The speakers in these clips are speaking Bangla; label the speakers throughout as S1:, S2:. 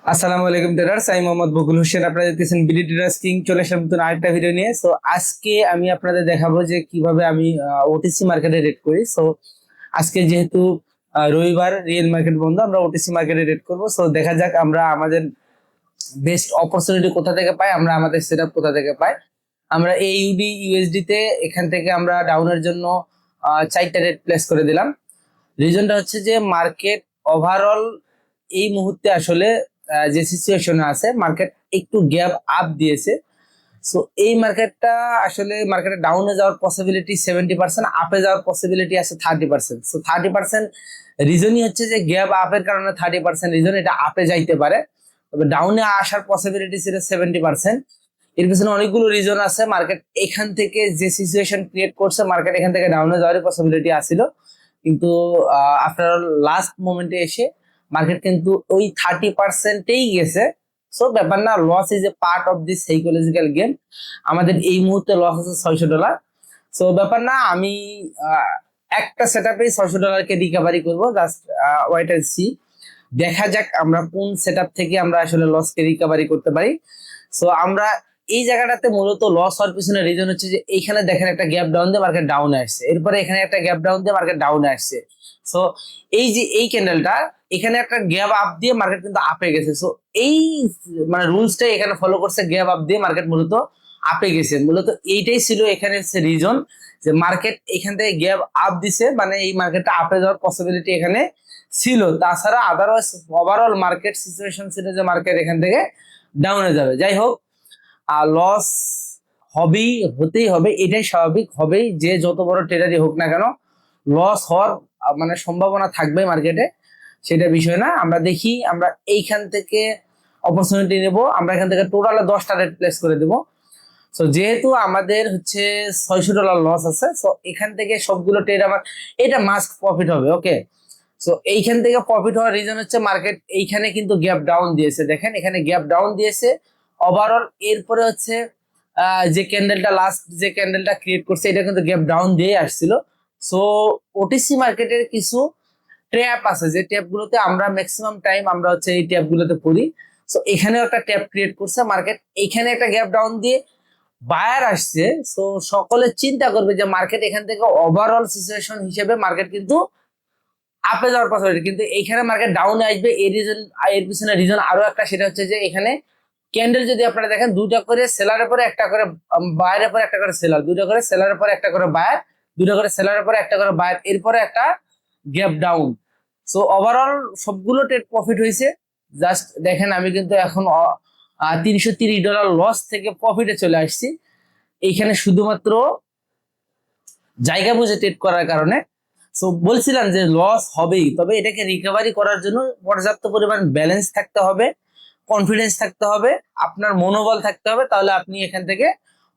S1: আসসালামু আলাইকুম ট্রেডার্স, আমি মোহাম্মদ বকুল হোসেন। আপনারা দেখতেছেন বিডি ট্রেডার্স কিং। চলে আসলাম নতুন আরেকটা ভিডিও নিয়ে। সো আজকে আমি আপনাদের দেখাবো যে কিভাবে আমি ওটিসি মার্কেটে রেড করি। সো আজকে যেহেতু রবিবার, রিয়েল মার্কেট বন্ধ, আমরা ওটিসি মার্কেটে রেড করব। সো দেখা যাক আমরা আমাদের বেস্ট অপরচুনিটি কোথা থেকে পাই, আমরা আমাদের সেটআপ কোথা থেকে পাই। আমরা এইউডি ইউএসডি তে এখান থেকে আমরা ডাউনের জন্য 4টা রেড প্লেস করে দিলাম। রিজনটা হচ্ছে যে মার্কেট ওভারঅল এই মুহূর্তে আসলে যে সিচুয়েশনে আছে, মার্কেট একটু গ্যাপ আপ দিয়েছে। সো এই মার্কেটটা আসলে মার্কেটে ডাউনে যাওয়ার পসিবিলিটি 70%, আপে যাওয়ার পসিবিলিটি আছে 30%। সো 30% রিজনই হচ্ছে যে গ্যাপ আপের কারণে 30% রিজন এটা আপে যাইতে পারে, তবে ডাউনে আসার পসিবিলিটি ছিল 70%। এর পিছনে অনেকগুলো রিজন আছে। মার্কেট এখান থেকে যে সিচুয়েশন ক্রিয়েট করছে, মার্কেট এখান থেকে ডাউনে যাওয়ার পসিবিলিটি আসছিল, কিন্তু আফটার লাস্ট মোমেন্টে এসে মার্কেট কিন্তু ওই 30%-এই গেছে। সো ব্যাপার না, loss is a part of this psychological game. আমাদের এই মুহূর্তে লস আছে $600। সো ব্যাপার না, আমি একটা সেট আপে $600-কে রিকভারি করবো। জাস্ট ওয়েট এন্ড সি, দেখা যাক আমরা কোন সেট থেকে আমরা আসলে লসকে রিকভারি করতে পারি। সো আমরা এই জায়গাটাতে মূলত লস হওয়ার পিছনে রিজন হচ্ছে যে এইখানে দেখেন একটা গ্যাপ ডাউন দিয়ে মার্কেট ডাউনে আসছে, এরপরে এখানে একটা গ্যাপ ডাউন দিয়ে মার্কেট ডাউনে আসছে। সো এই যে এই ক্যান্ডেলটা, এখানে একটা গ্যাপ আপ দিয়ে মার্কেট কিন্তু আপে গেছে। সো এই মানে রুলসটাই এখানে ফলো করছে, গ্যাপ আপ দিয়ে মার্কেট মূলত আপে গেছে। মূলত এইটাই ছিল এখানে রিজন, যে মার্কেট এখান থেকে গ্যাপ আপ দিছে, মানে এই মার্কেটটা আপে যাওয়ার পসিবিলিটি এখানে ছিল। তাছাড়া আদারওয়াইজ ওভারঅল মার্কেট সিচুয়েশন ছিল যে মার্কেট এখান থেকে ডাউনে যাবে। যাই হোক, আর লস হবেই, হতেই হবে, এটাই স্বাভাবিক, হবেই। যে যত বড় ট্রেডারই হোক না কেন, লস হওয়ার মানে সম্ভাবনা থাকবে মার্কেটে, সেটা বিষয় না। আমরা দেখি আমরা এইখান থেকে অপরচুনিটি নেব। আমরা এখান থেকে টোটালে 10টা রেট প্লেস করে দেবো। সো যেহেতু আমাদের হচ্ছে $600 লস আছে, সো এখান থেকে সবগুলো ট্রেড আমার এটা মাস্ট প্রফিট হবে। ওকে, সো এইখান থেকে প্রফিট হওয়ার রিজন হচ্ছে মার্কেট এইখানে কিন্তু গ্যাপ ডাউন দিয়েছে। দেখেন এখানে গ্যাপ ডাউন দিয়েছে ওভারঅল। এরপরে হচ্ছে যে ক্যান্ডেলটা লাস্ট যে ক্যান্ডেলটা ক্রিয়েট করছে, এটা কিন্তু গ্যাপ ডাউন দিয়ে আসছিল। সো ওটিসি মার্কেটের কিছু ট্র্যাপ আছে, যে ট্যাপ গুলোতে আমরা ম্যাক্সিমাম টাইম আমরা হচ্ছে এই ট্যাপ গুলোতে পড়ি। সো এখানেও একটা ট্যাপ ক্রিয়েট করছে মার্কেট, এইখানে একটা গ্যাপ ডাউন দিয়ে বায়ার আসছে। সো সকলে চিন্তা করবে যে মার্কেট এখান থেকে ওভারঅল সিচুয়েশন হিসেবে মার্কেট কিন্তু আপে যাওয়ার পসিবিলিটি, কিন্তু এখানে মার্কেট ডাউনে আসবে। এই রিজন, এর পিছনে রিজন আরো একটা, সেটা হচ্ছে যে এখানে ক্যান্ডেল যদি আপনারা দেখেন, দুটা করে সেলারের পরে একটা করে বায়ারের পরে একটা করে সেলার, দুটা করে সেলারের পরে একটা করে বায়ার, দুটা করে সেলারের পরে একটা করে বায়ার, এরপরে একটা গ্যাপ ডাউন। সো ওভারঅল সবগুলো ট্রেড প্রফিট হয়েছে। জাস্ট দেখেন আমি কিন্তু এখন $330 লস থেকে প্রফিটে চলে আসছি, এইখানে শুধুমাত্র জায়গা বুঝে ট্রেড করার কারণে। সো বলছিলাম যে লস হবেই, তবে এটাকে রিকভারি করার জন্য পর্যাপ্ত পরিমাণ ব্যালেন্স থাকতে হবে, কনফিডেন্স থাকতে হবে, আপনার মনোবল থাকতে হবে, তাহলে আপনি এখান থেকে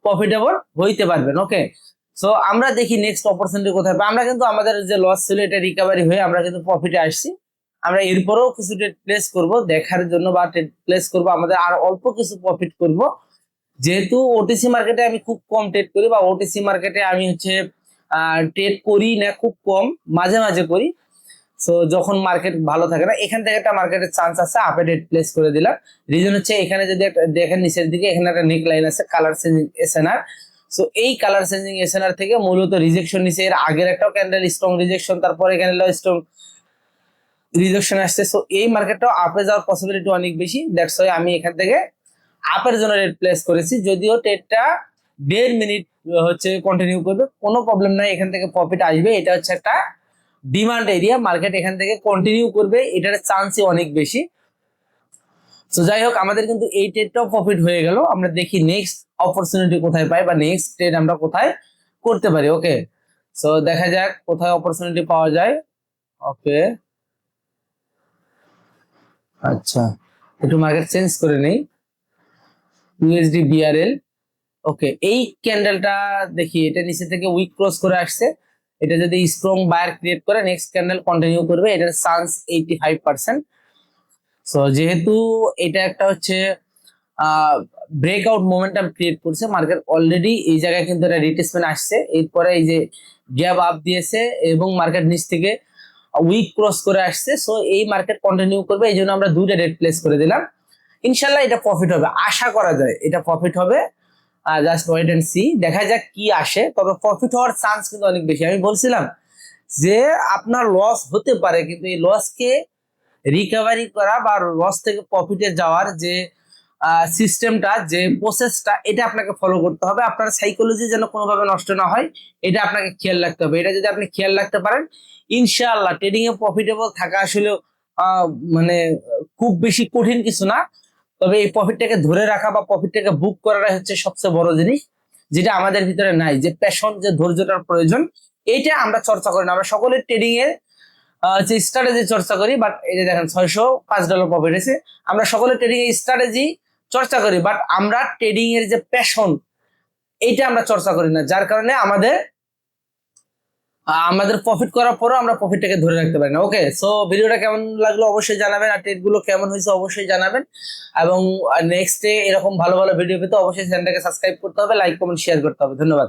S1: প্রফিটেবল হইতে পারবেন। ওকে, সো আমরা দেখি নেক্সট অপরচুনিটি কোথায় পাই। আমরা কিন্তু আমাদের যে লস ছিল এটা রিকভারি হয়ে আমরা কিন্তু প্রফিটে আসছি। আমরা এরপরেও কিছু ট্রেড প্লেস করব দেখার জন্য, বা ট্রেড প্লেস করব, আমাদের আর অল্প কিছু প্রফিট করব। যেহেতু ওটিসি মার্কেটে আমি খুব কম ট্রেড করি, বা ওটিসি মার্কেটে আমি হচ্ছে ট্রেড করি না, খুব কম, মাঝে মাঝে করি। সো যখন মার্কেট ভালো থাকে না, এখান থেকে একটা মার্কেটের চান্স আছে, আপে ট্রেড প্লেস করে দিলাম। রিজন হচ্ছে এখানে যদি দেখেন নিচের দিকে, এখানে একটা নেক লাইন আছে, কালার চেঞ্জিং এসএনআর। সো এই কালার চেঞ্জিং এসএনআর থেকে মূলত রিজেকশন নিচে, এর আগের একটা ক্যান্ডেল স্ট্রং রিজেকশন, তারপর এখানে স্ট্রং রিজেকশন আসছে। সো এই মার্কেটটাও আপে যাওয়ার পসিবিলিটি অনেক বেশি। দ্যাটস ওয়াই আমি এখান থেকে আপের জন্য রেট প্লেস করেছি। যদিও ট্রেডটা 1.5 মিনিট হচ্ছে কন্টিনিউ করবে, কোনো প্রবলেম নাই, এখান থেকে প্রফিট আসবে। এটা হচ্ছে একটা ডিমান্ড এরিয়া, মার্কেট এখান থেকে কন্টিনিউ করবে, এটার চান্সই অনেক বেশি। তো যাই হোক, আমাদের কিন্তু এই ট্রেডটাও প্রফিট হয়ে গেল। আমরা দেখি নেক্সট অপরচুনিটি কোথায় পাই, বা নেক্সট ট্রেড আমরা কোথায় করতে পারি। ওকে, সো দেখা যাক কোথায় অপরচুনিটি পাওয়া যায়। ওকে, আচ্ছা, একটু মার্কেট চেঞ্জ করে নেই। USD BRL. ওকে, এই ক্যান্ডেলটা দেখি, এটা নিচে থেকে উইক ক্রস করে আসছে। এটা যদি স্ট্রং বায়ার ক্রিয়েট করে নেক্সট ক্যান্ডেল কন্টিনিউ করবে, এটার চান্স 85%। সো যেহেতু এটা একটা হচ্ছে ব্রেকআউট মোমেন্টাম ক্রিয়েট করছে, মার্কেট অলরেডি এই জায়গায় কিন্তু একটা রিট্রেসমেন্ট আসছে, এরপরে এই যে গ্যাপ আপ দিয়েছে এবং মার্কেট নিচ থেকে উইক ক্রস করে আসছে, সো এই মার্কেট কন্টিনিউ করবে, এই জন্য আমরা দুইটা রেট প্লেস করে দিলাম। ইনশাল্লাহ এটা প্রফিট হবে, আশা করা যায় এটা প্রফিট হবে। জাস্ট ওয়েট এন্ড সি, দেখা যাক কি আসে, তবে প্রফিট হওয়ার চান্স কিন্তু অনেক বেশি। আমি বলছিলাম যে আপনার লস হতে পারে, কিন্তু এই লসকে রিকভারি করা বা লস থেকে প্রফিটে যাওয়ার যে সিস্টেমটা, যে প্রসেসটা, এটা আপনাকে ফলো করতে হবে। আপনার সাইকোলজি যেন কোনোভাবে নষ্ট না হয়, এটা আপনাকে খেয়াল রাখতে হবে। এটা যদি আপনি খেয়াল রাখতে পারেন, ইনশাআল্লাহ ট্রেডিং এ প্রফিটেবল থাকা আসলে মানে খুব বেশি কঠিন কিছু না। তবে এই প্রফিটটাকে ধরে রাখা বা প্রফিটটাকে বুক করাটাই হচ্ছে সবচেয়ে বড় জিনিস, যেটা আমাদের ভিতরে নাই, যে প্যাশন, যে ধৈর্যটার প্রয়োজন, এইটা আমরা চর্চা করি না। আমরা সকলে ট্রেডিং এর যে স্ট্র্যাটেজি চর্চা করি, বাট এই যে দেখেন $605 প্রফিট হয়েছে। আমরা সকলে ট্রেডিং এর স্ট্র্যাটেজি চর্চা করি, বাট আমরা ট্রেডিং এর যে প্যাশন, এইটা আমরা চর্চা করি না, যার কারণে আমাদের প্রফিট করার পরও আমরা প্রফিটটাকে ধরে রাখতে পারি না। ওকে, সো ভিডিওটা কেমন লাগলো অবশ্যই জানাবেন, আর ট্রেড গুলো কেমন হয়েছে অবশ্যই জানাবেন। এবং নেক্সট ডে এরকম ভালো ভালো ভিডিও পেতে অবশ্যই চ্যানেলটাকে সাবস্ক্রাইব করতে হবে, লাইক কমেন্ট শেয়ার করতে হবে। ধন্যবাদ।